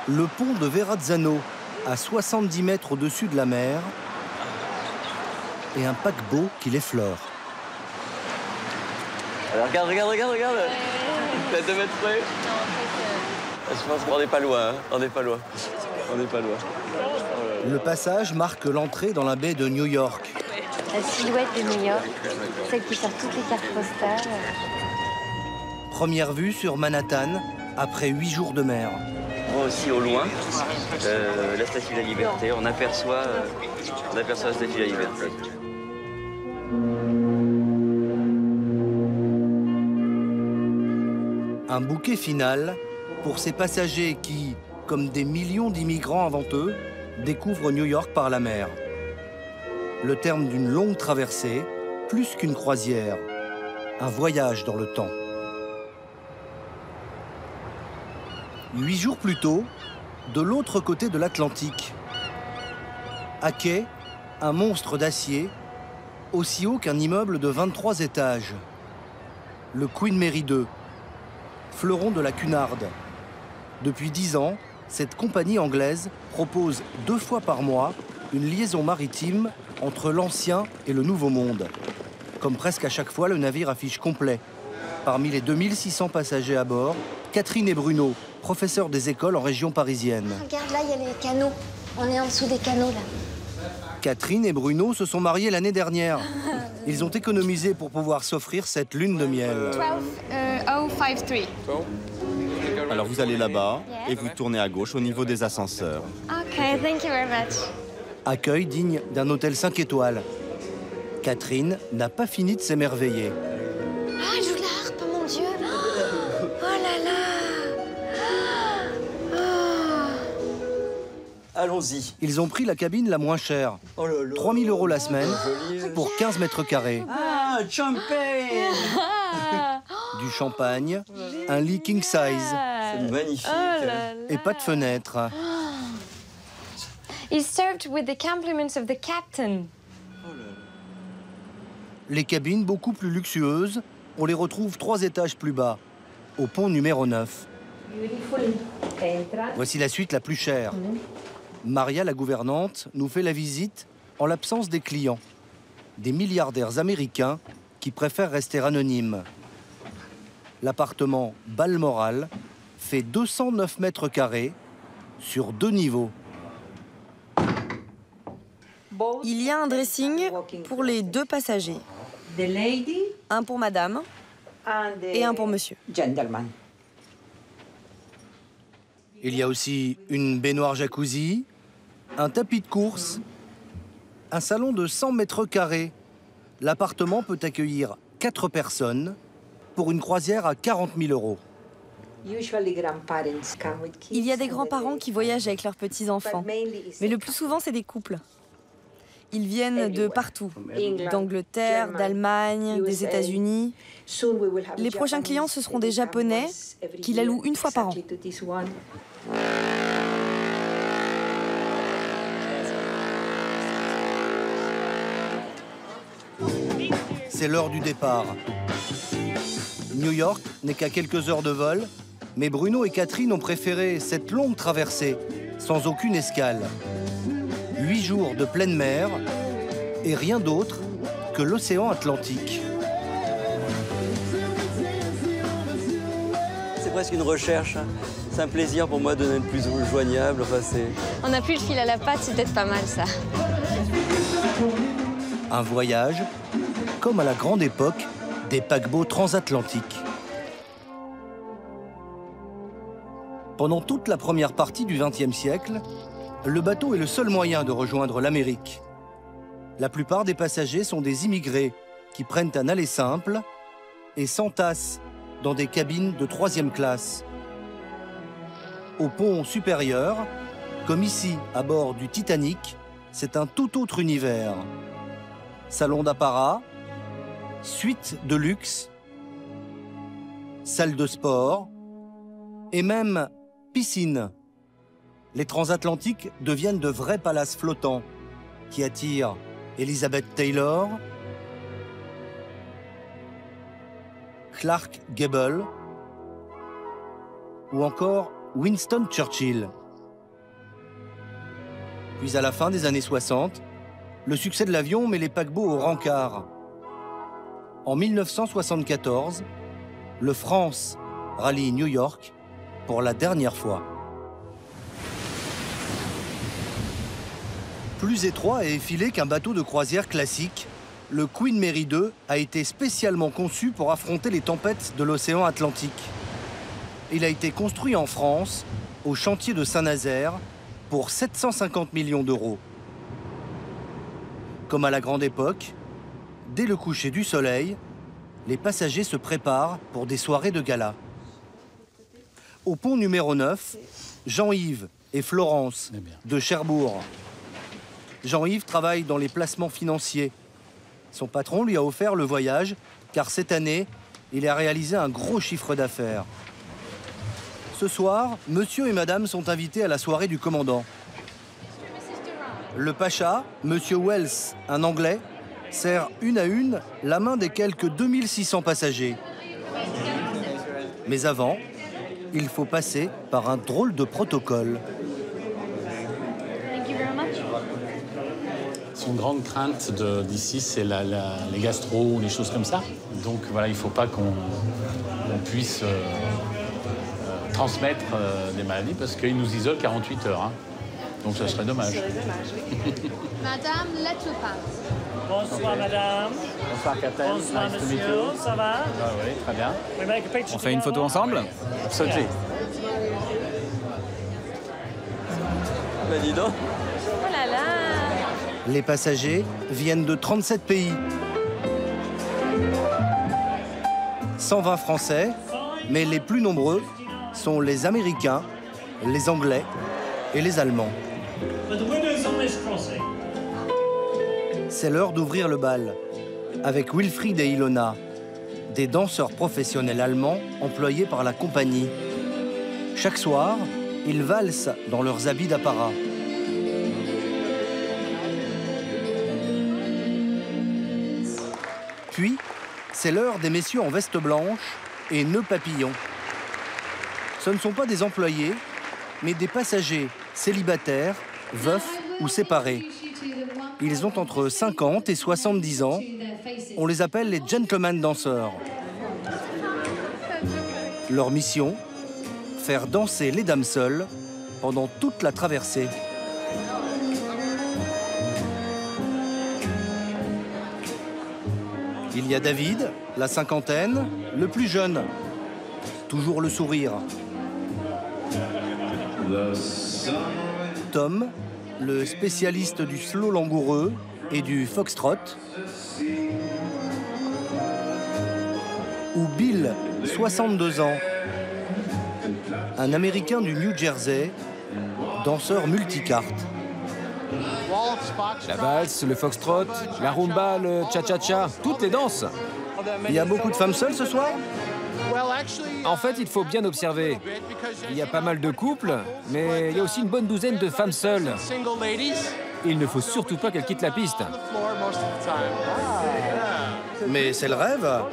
le pont de Verrazzano, à 70 mètres au-dessus de la mer, et un paquebot qui l'effleure. Alors regarde. T'as 2 mètres près. Je pense qu'on n'est pas loin, hein. On n'est pas loin. Le passage marque l'entrée dans la baie de New York. La silhouette de New York, celle qui sort toutes les cartes postales. Première vue sur Manhattan, après 8 jours de mer. On voit aussi au loin la Statue de la Liberté. On aperçoit la Statue de la Liberté. Un bouquet final pour ces passagers qui, comme des millions d'immigrants avant eux, découvrent New York par la mer. Le terme d'une longue traversée, plus qu'une croisière, un voyage dans le temps. 8 jours plus tôt, de l'autre côté de l'Atlantique, à quai, un monstre d'acier, aussi haut qu'un immeuble de 23 étages. Le Queen Mary II, fleuron de la Cunard. Depuis 10 ans, cette compagnie anglaise propose 2 fois par mois une liaison maritime entre l'ancien et le nouveau monde. Comme presque à chaque fois, le navire affiche complet. Parmi les 2600 passagers à bord, Catherine et Bruno, professeurs des écoles en région parisienne. Regarde, là, il y a les canaux. On est en dessous des canaux, là. Catherine et Bruno se sont mariés l'année dernière. Ils ont économisé pour pouvoir s'offrir cette lune de miel. 12053. Alors vous allez là-bas et vous tournez à gauche au niveau des ascenseurs. OK, thank you very much. Accueil digne d'un hôtel 5 étoiles. Catherine n'a pas fini de s'émerveiller. Ah, elle joue de la harpe, mon Dieu. Oh là là. Allons-y. Ils ont pris la cabine la moins chère. 3 000 € la semaine pour 15 mètres carrés. Ah, champagne. Du champagne, un lit king size C'est magnifique. et pas de fenêtre. He's served with the compliments of the captain. Les cabines beaucoup plus luxueuses, on les retrouve 3 étages plus bas, au pont numéro 9. Voici la suite la plus chère. Maria, la gouvernante, nous fait la visite en l'absence des clients. Des milliardaires américains qui préfèrent rester anonymes. L'appartement Balmoral fait 209 mètres carrés sur 2 niveaux. Il y a un dressing pour les 2 passagers. Un pour madame et un pour monsieur. Il y a aussi une baignoire jacuzzi, un tapis de course, un salon de 100 mètres carrés. L'appartement peut accueillir 4 personnes pour une croisière à 40 000 €. Il y a des grands-parents qui voyagent avec leurs petits-enfants. Mais le plus souvent, c'est des couples. Ils viennent de partout, d'Angleterre, d'Allemagne, des États-Unis. Les prochains clients, ce seront des Japonais qui la louent 1 fois par an. C'est l'heure du départ. New York n'est qu'à quelques heures de vol, mais Bruno et Catherine ont préféré cette longue traversée, sans aucune escale. 8 jours de pleine mer et rien d'autre que l'océan Atlantique. C'est presque une recherche. Hein. C'est un plaisir pour moi de n'être plus joignable. Enfin, On n'a plus le fil à la patte, c'est peut-être pas mal, ça. Un voyage comme à la grande époque des paquebots transatlantiques. Pendant toute la première partie du XXe siècle, le bateau est le seul moyen de rejoindre l'Amérique. La plupart des passagers sont des immigrés qui prennent un aller simple et s'entassent dans des cabines de 3e classe. Au pont supérieur, comme ici à bord du Titanic, c'est un tout autre univers. Salon d'apparat, suite de luxe, salle de sport et même piscine. Les transatlantiques deviennent de vrais palaces flottants qui attirent Elizabeth Taylor, Clark Gable ou encore Winston Churchill. Puis à la fin des années 60, le succès de l'avion met les paquebots au rencard. En 1974, le France rallie New York pour la dernière fois. Plus étroit et effilé qu'un bateau de croisière classique, le Queen Mary II a été spécialement conçu pour affronter les tempêtes de l'océan Atlantique. Il a été construit en France, au chantier de Saint-Nazaire, pour 750 millions d'euros. Comme à la grande époque, dès le coucher du soleil, les passagers se préparent pour des soirées de gala. Au pont numéro 9, Jean-Yves et Florence de Cherbourg. Jean-Yves travaille dans les placements financiers. Son patron lui a offert le voyage, car cette année, il a réalisé un gros chiffre d'affaires. Ce soir, monsieur et madame sont invités à la soirée du commandant. Le pacha, monsieur Wells, un Anglais, serre une à une la main des quelques 2600 passagers. Mais avant, il faut passer par un drôle de protocole. Son grande crainte d'ici, c'est les gastro ou les choses comme ça. Donc voilà, il ne faut pas qu'on puisse transmettre des maladies parce qu'ils nous isolent 48 heures. Hein. Donc ça serait dommage. Madame, lettre passe. Bonsoir madame. Bonsoir Catherine. Bonsoir monsieur, ça va? Oui, très bien. On fait une photo ensemble? Absolument. Bah dis donc. Oh là là! Les passagers viennent de 37 pays. 120 Français, mais les plus nombreux sont les Américains, les Anglais et les Allemands. C'est l'heure d'ouvrir le bal, avec Wilfried et Ilona, des danseurs professionnels allemands employés par la compagnie. Chaque soir, ils valsent dans leurs habits d'apparat. Puis, c'est l'heure des messieurs en veste blanche et nœuds papillons. Ce ne sont pas des employés, mais des passagers célibataires, veufs ou séparés. Ils ont entre 50 et 70 ans. On les appelle les gentlemen danseurs. Leur mission, faire danser les dames seules pendant toute la traversée. Il y a David, la cinquantaine, le plus jeune. Toujours le sourire. Tom, le spécialiste du slow langoureux et du foxtrot. Ou Bill, 62 ans. Un Américain du New Jersey, danseur multicarte. La valse, le foxtrot, la rumba, le cha-cha-cha, toutes les danses. Il y a beaucoup de femmes seules ce soir? En fait, il faut bien observer. Il y a pas mal de couples, mais il y a aussi une bonne douzaine de femmes seules. Il ne faut surtout pas qu'elles quittent la piste. Mais c'est le rêve.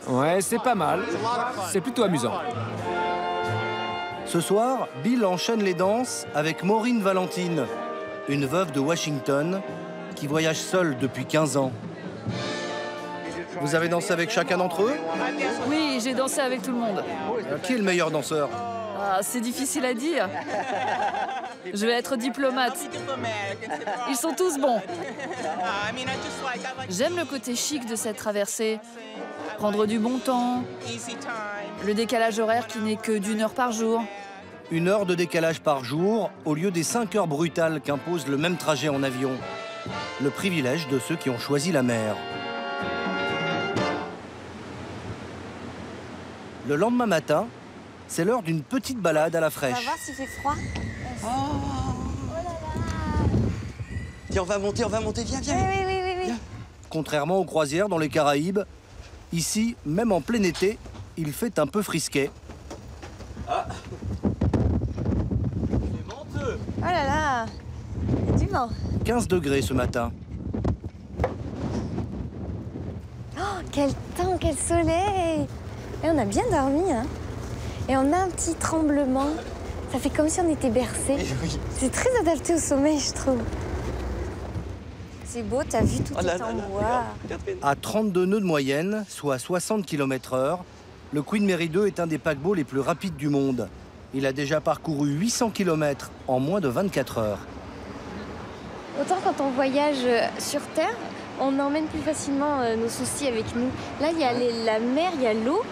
Ouais, c'est pas mal. C'est plutôt amusant. Ce soir, Bill enchaîne les danses avec Maureen Valentine, une veuve de Washington qui voyage seule depuis 15 ans. Vous avez dansé avec chacun d'entre eux? Oui, j'ai dansé avec tout le monde. Qui est le meilleur danseur? Ah, c'est difficile à dire. Je vais être diplomate. Ils sont tous bons. J'aime le côté chic de cette traversée. Prendre du bon temps. Le décalage horaire qui n'est que d'1 heure par jour. 1 heure de décalage par jour au lieu des 5 heures brutales qu'impose le même trajet en avion. Le privilège de ceux qui ont choisi la mer. Le lendemain matin, c'est l'heure d'une petite balade à la On va fraîche. voir s'il fait froid. Tiens, on va monter, viens, viens. Oui. Contrairement aux croisières dans les Caraïbes, ici, même en plein été, il fait un peu frisquet. Ah. Oh là là, il y a du vent. 15 degrés ce matin. Oh, quel temps, quel soleil. Et on a bien dormi, hein. Et on a un petit tremblement. Ça fait comme si on était bercé. C'est très adapté au sommeil, je trouve. C'est beau, t'as vu, tout est en bois. À 32 nœuds de moyenne, soit 60 km/h, le Queen Mary 2 est un des paquebots les plus rapides du monde. Il a déjà parcouru 800 km en moins de 24 heures. Autant quand on voyage sur Terre, on emmène plus facilement nos soucis avec nous. Là, il y a la mer, il y a l'eau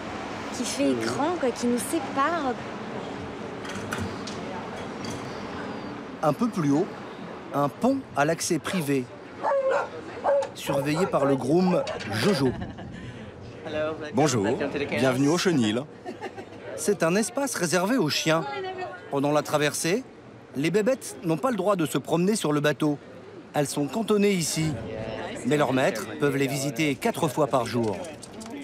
qui fait écran, quoi, qui nous sépare. Un peu plus haut, un pont à l'accès privé, surveillé par le groom Jojo. Bonjour, bienvenue au chenil. C'est un espace réservé aux chiens. Pendant la traversée, les bébêtes n'ont pas le droit de se promener sur le bateau. Elles sont cantonnées ici. Mais leurs maîtres peuvent les visiter 4 fois par jour.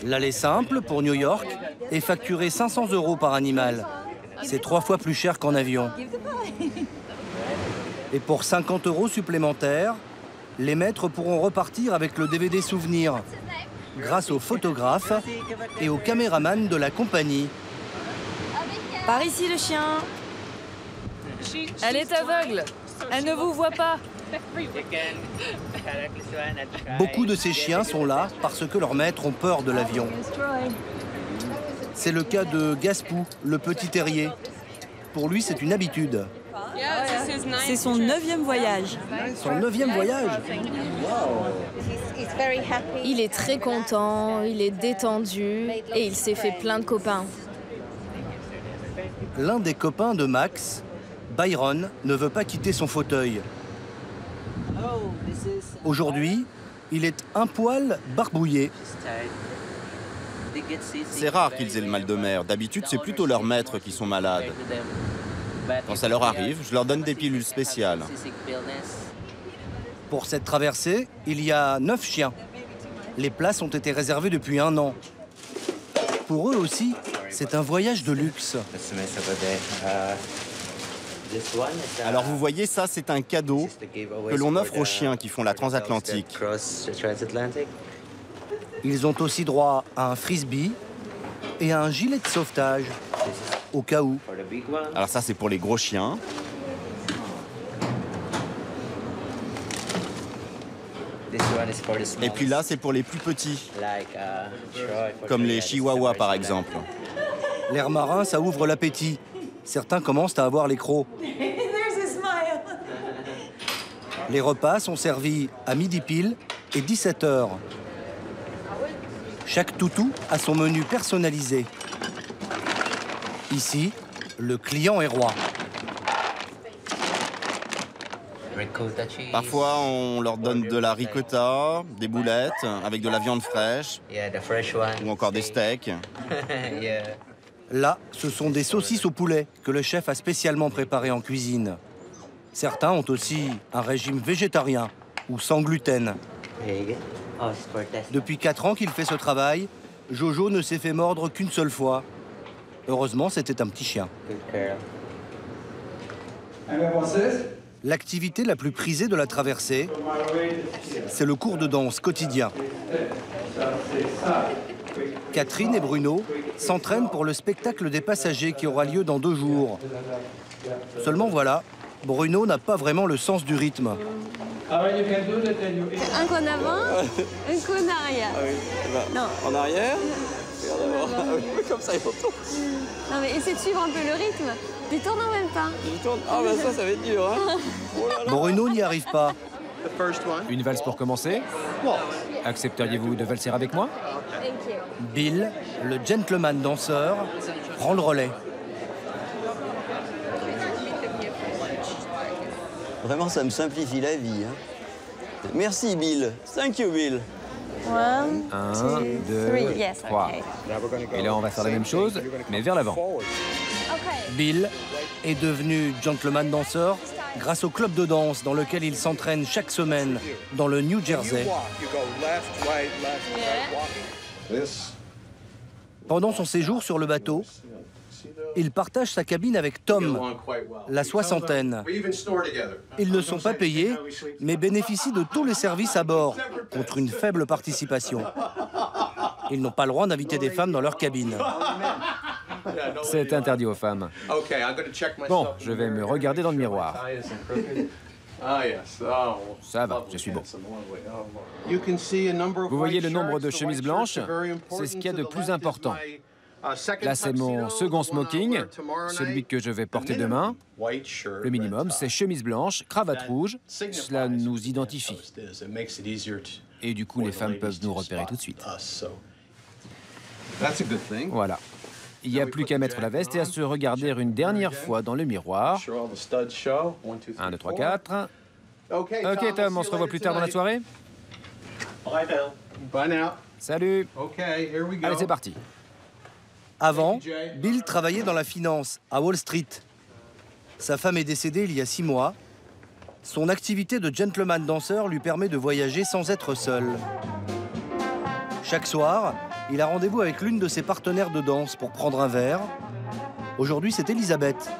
L'aller simple pour New York est facturé 500 € par animal. C'est 3 fois plus cher qu'en avion. Et pour 50 € supplémentaires, les maîtres pourront repartir avec le DVD souvenir, grâce aux photographes et aux caméramans de la compagnie. Par ici, le chien. Elle est aveugle. Elle ne vous voit pas. Beaucoup de ces chiens sont là parce que leurs maîtres ont peur de l'avion. C'est le cas de Gaspou, le petit terrier. Pour lui, c'est une habitude. C'est son 9e voyage. Son 9e voyage. Il est très content, il est détendu et il s'est fait plein de copains. L'un des copains de Max, Byron, ne veut pas quitter son fauteuil. Aujourd'hui, il est un poil barbouillé. C'est rare qu'ils aient le mal de mer. D'habitude, c'est plutôt leurs maîtres qui sont malades. Quand ça leur arrive, je leur donne des pilules spéciales. Pour cette traversée, il y a 9 chiens. Les places ont été réservées depuis 1 an. Pour eux aussi, c'est un voyage de luxe. Alors vous voyez, ça, c'est un cadeau que l'on offre aux chiens qui font la transatlantique. Ils ont aussi droit à un frisbee et à un gilet de sauvetage, au cas où. Alors ça, c'est pour les gros chiens. Et puis là, c'est pour les plus petits, comme les chihuahuas par exemple. L'air marin, ça ouvre l'appétit. Certains commencent à avoir les crocs. Les repas sont servis à midi pile et 17 h. Chaque toutou a son menu personnalisé. Ici, le client est roi. Parfois, on leur donne de la ricotta, des boulettes avec de la viande fraîche ou encore des steaks. Là, ce sont des saucisses au poulet que le chef a spécialement préparées en cuisine. Certains ont aussi un régime végétarien ou sans gluten. Depuis 4 ans qu'il fait ce travail, Jojo ne s'est fait mordre qu'une seule fois. Heureusement, c'était un petit chien. L'activité la plus prisée de la traversée, c'est le cours de danse quotidien. Catherine et Bruno s'entraînent pour le spectacle des passagers qui aura lieu dans 2 jours. Seulement voilà, Bruno n'a pas vraiment le sens du rythme. Un coup en avant, un coup en arrière. Non. En arrière. Comme ça, il retourne. Non mais essaie de suivre un peu le rythme. Tu tournes en même temps. Je tourne. Ah ben ça va être dur. Hein. Oh là là. Bruno n'y arrive pas. Une valse pour commencer. Accepteriez-vous de valser avec moi? Bill, le gentleman danseur, prend le relais. Vraiment, ça me simplifie la vie. Hein. Merci, Bill. Thank you, Bill. 1, 1, 2, 3. Et là, on va faire la même chose, mais vers l'avant. Bill est devenu gentleman danseur grâce au club de danse dans lequel il s'entraîne chaque semaine dans le New Jersey. Pendant son séjour sur le bateau, il partage sa cabine avec Tom, la soixantaine. Ils ne sont pas payés, mais bénéficient de tous les services à bord, contre une faible participation. Ils n'ont pas le droit d'inviter des femmes dans leur cabine. C'est interdit aux femmes. Bon, je vais me regarder dans le miroir. Ça va, je suis bon. Vous voyez le nombre de chemises blanches? C'est ce qu'il y a de plus important. Là, c'est mon second smoking, celui que je vais porter demain. Le minimum, c'est chemise blanche, cravate rouge. Cela nous identifie. Et du coup, les femmes peuvent nous repérer tout de suite. Voilà. Il n'y a plus qu'à mettre la veste et à se regarder une dernière fois dans le miroir. 1, 2, 3, 4. Ok, Tom, on se revoit plus tard dans la soirée. Salut. Allez, c'est parti. Avant, Bill travaillait dans la finance, à Wall Street. Sa femme est décédée il y a 6 mois. Son activité de gentleman danseur lui permet de voyager sans être seul. Chaque soir, il a rendez-vous avec l'une de ses partenaires de danse pour prendre un verre. Aujourd'hui, c'est Elizabeth,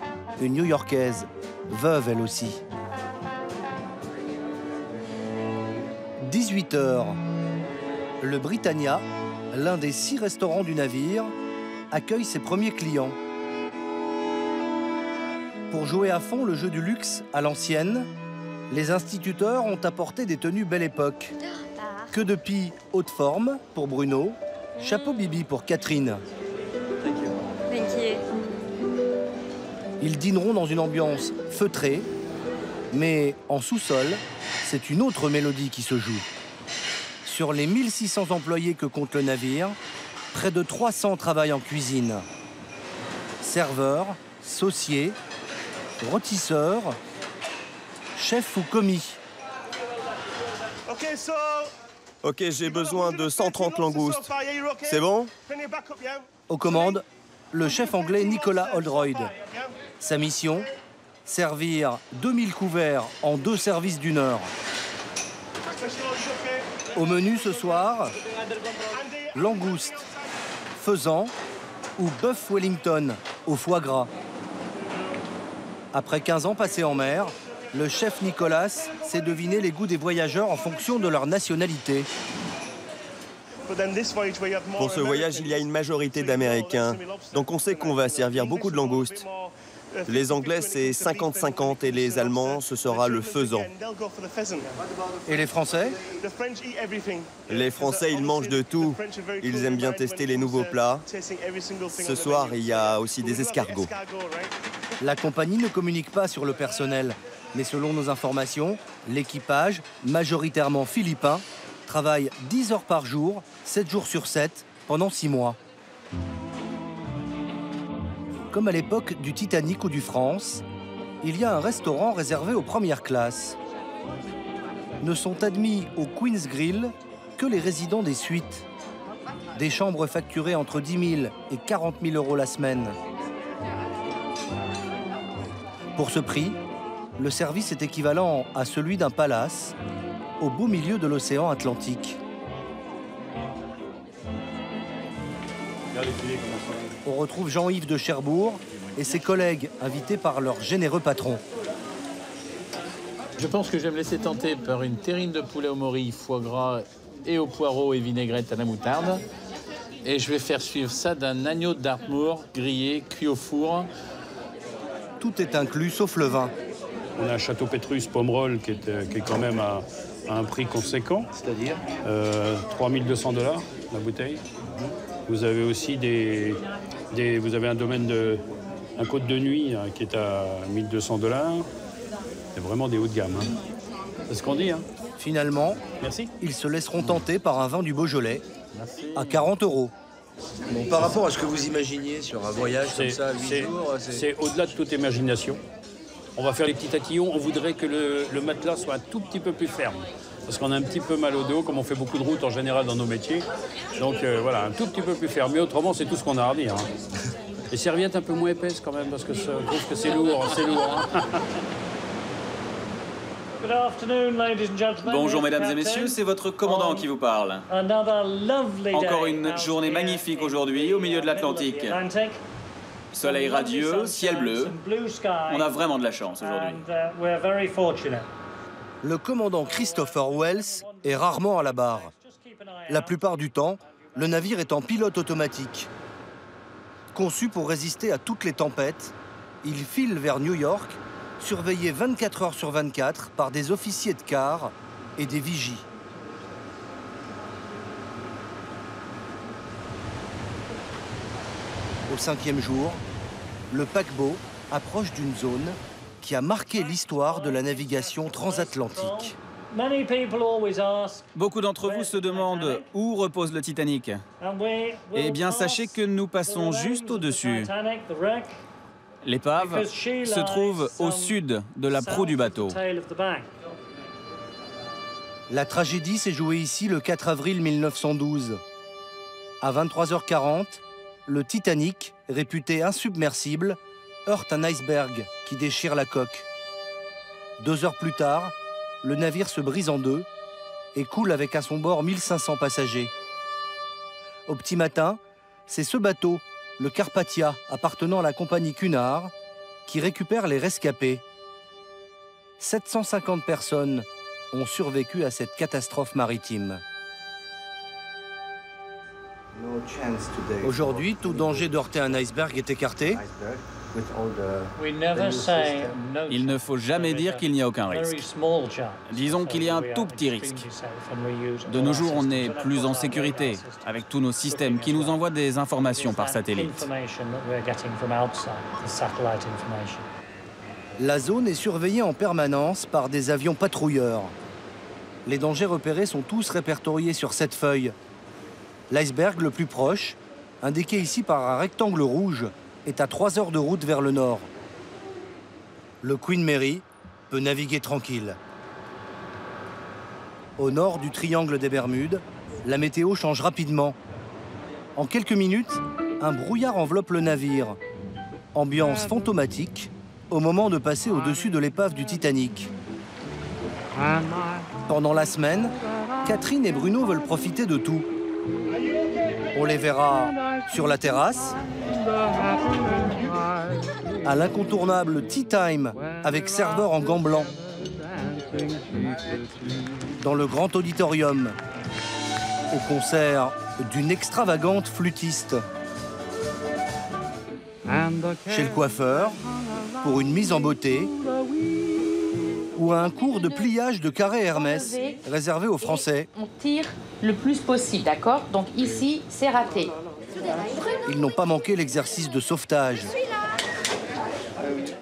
une New-Yorkaise, veuve elle aussi. 18 h. Le Britannia, l'un des 6 restaurants du navire, accueille ses premiers clients. Pour jouer à fond le jeu du luxe à l'ancienne, les instituteurs ont apporté des tenues belle époque. Queue de pie haute forme pour Bruno, chapeau bibi pour Catherine. Ils dîneront dans une ambiance feutrée, mais en sous-sol, c'est une autre mélodie qui se joue. Sur les 1600 employés que compte le navire, près de 300 travaillent en cuisine. Serveurs, sauciers, rôtisseurs, chefs ou commis. Ok, j'ai besoin de 130 langoustes. C'est bon? Aux commandes, le chef anglais Nicolas Oldroyd. Sa mission, servir 2000 couverts en 2 services d'1 heure. Au menu ce soir, langoustes, faisan ou bœuf Wellington au foie gras. Après 15 ans passés en mer, le chef Nicolas sait deviner les goûts des voyageurs en fonction de leur nationalité. Pour ce voyage, il y a une majorité d'Américains, donc on sait qu'on va servir beaucoup de langoustes. Les Anglais, c'est 50-50 et les Allemands, ce sera le faisan. Et les Français? Les Français, ils mangent de tout. Ils aiment bien tester les nouveaux plats. Ce soir, il y a aussi des escargots. La compagnie ne communique pas sur le personnel, mais selon nos informations, l'équipage, majoritairement philippin, travaille 10 heures par jour, 7 jours sur 7, pendant 6 mois. Comme à l'époque du Titanic ou du France, il y a un restaurant réservé aux premières classes. Ne sont admis au Queen's Grill que les résidents des suites. Des chambres facturées entre 10 000 et 40 000 euros la semaine. Pour ce prix, le service est équivalent à celui d'un palace au beau milieu de l'océan Atlantique. On retrouve Jean-Yves de Cherbourg et ses collègues invités par leur généreux patron. Je pense que je vais me laisser tenter par une terrine de poulet au mori, foie gras et au poireau et vinaigrette à la moutarde. Et je vais faire suivre ça d'un agneau de Dartmoor grillé, cuit au four. Tout est inclus sauf le vin. On a un Château Pétrus Pomerol qui est quand même à un prix conséquent. C'est-à-dire 3200 $ la bouteille. Vous avez aussi vous avez un domaine un côte de nuit qui est à 1200 $. C'est vraiment des hauts de gamme. C'est ce qu'on dit. Finalement, merci. Ils se laisseront tenter par un vin du Beaujolais à 40 €. Bon, par rapport à ce que vous imaginiez sur un voyage comme ça, 8 jours, c'est au-delà de toute imagination. On va faire les petits tatillons. On voudrait que le matelas soit un tout petit peu plus ferme. Parce qu'on a un petit peu mal au dos, comme on fait beaucoup de routes en général dans nos métiers. Donc voilà, un tout petit peu plus ferme. Mais autrement, c'est tout ce qu'on a à redire. Les serviettes un peu moins épaisses quand même, parce que je trouve que c'est lourd, c'est lourd. Bonjour mesdames et messieurs, c'est votre commandant qui vous parle. Encore une journée magnifique aujourd'hui au milieu de l'Atlantique. Soleil radieux, ciel bleu. On a vraiment de la chance aujourd'hui. Le commandant Christopher Wells est rarement à la barre. La plupart du temps, le navire est en pilote automatique. Conçu pour résister à toutes les tempêtes, il file vers New York, surveillé 24 heures sur 24 par des officiers de quart et des vigies. Au 5e jour, le paquebot approche d'une zone qui a marqué l'histoire de la navigation transatlantique. Beaucoup d'entre vous se demandent où repose le Titanic. Eh bien, sachez que nous passons juste au-dessus. L'épave se trouve au sud de la proue du bateau. La tragédie s'est jouée ici le 4 avril 1912. À 23h40, le Titanic, réputé insubmersible, heurte un iceberg qui déchire la coque. 2 heures plus tard, le navire se brise en deux et coule avec à son bord 1500 passagers. Au petit matin, c'est ce bateau, le Carpathia, appartenant à la compagnie Cunard, qui récupère les rescapés. 750 personnes ont survécu à cette catastrophe maritime. Aujourd'hui, tout danger de heurter un iceberg est écarté. Il ne faut jamais dire qu'il n'y a aucun risque. Disons qu'il y a un tout petit risque. De nos jours, on est plus en sécurité avec tous nos systèmes qui nous envoient des informations par satellite. La zone est surveillée en permanence par des avions patrouilleurs. Les dangers repérés sont tous répertoriés sur cette feuille. L'iceberg le plus proche, indiqué ici par un rectangle rouge, est à 3 heures de route vers le nord. Le Queen Mary peut naviguer tranquille. Au nord du triangle des Bermudes, la météo change rapidement. En quelques minutes, un brouillard enveloppe le navire. Ambiance fantomatique au moment de passer au-dessus de l'épave du Titanic. Pendant la semaine, Catherine et Bruno veulent profiter de tout. On les verra sur la terrasse, à l'incontournable Tea Time avec serveur en gants blancs, dans le grand auditorium, au concert d'une extravagante flûtiste, chez le coiffeur pour une mise en beauté, ou à un cours de pliage de carré Hermès réservé aux Français. On tire le plus possible, d'accord? Donc ici, c'est raté. Ils n'ont pas manqué l'exercice de sauvetage.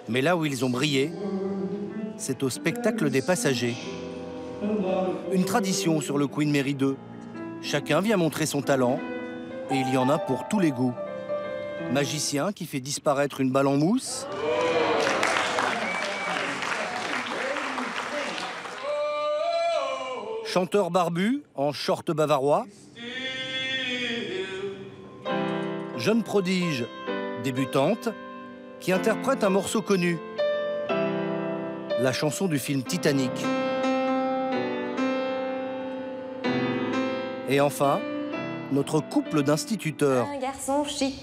Mais là où ils ont brillé, c'est au spectacle des passagers. Une tradition sur le Queen Mary 2. Chacun vient montrer son talent, et il y en a pour tous les goûts. Magicien qui fait disparaître une balle en mousse, chanteur barbu en short bavarois, jeune prodige débutante qui interprète un morceau connu, la chanson du film Titanic. Et enfin, notre couple d'instituteurs. Un garçon chic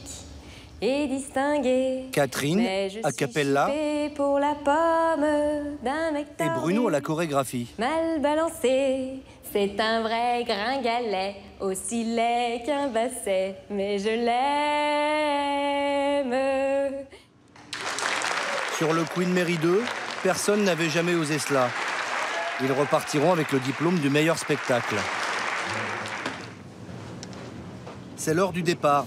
et distingué. Catherine, a cappella, pour la pomme d'un mec et Bruno à la chorégraphie. Mal balancé, c'est un vrai gringalet, aussi laid qu'un basset, mais je l'aime. Sur le Queen Mary 2, personne n'avait jamais osé cela. Ils repartiront avec le diplôme du meilleur spectacle. C'est l'heure du départ.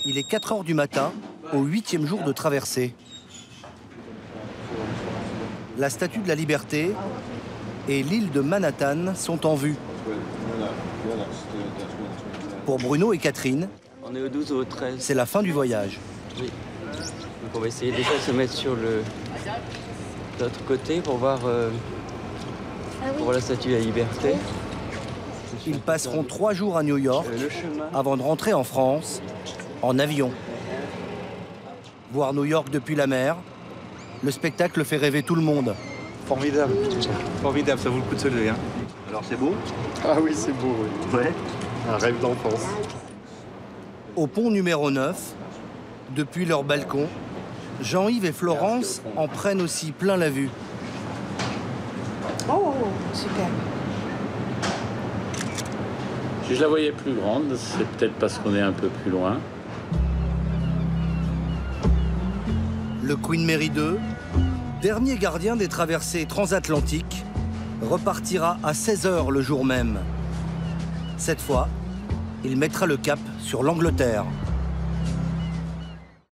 Il est 4 heures du matin, au 8e jour de traversée. La Statue de la Liberté et l'île de Manhattan sont en vue. Pour Bruno et Catherine, on est au 12 ou au 13. C'est la fin du voyage. Oui. Donc on va essayer déjà de se mettre sur l'autre côté pour voir, pour voir la Statue de la Liberté. Ils passeront 3 jours à New York avant de rentrer en France en avion. Voir New York depuis la mer, le spectacle fait rêver tout le monde. Formidable, formidable, ça vaut le coup de se lever. Hein. Alors c'est beau? Ah oui, c'est beau, oui. Ouais, un rêve d'enfance. Au pont numéro 9, depuis leur balcon, Jean-Yves et Florence en prennent aussi plein la vue. Oh, super. Si je la voyais plus grande, c'est peut-être parce qu'on est un peu plus loin. Le Queen Mary 2, dernier gardien des traversées transatlantiques, repartira à 16 h le jour même. Cette fois, il mettra le cap sur l'Angleterre.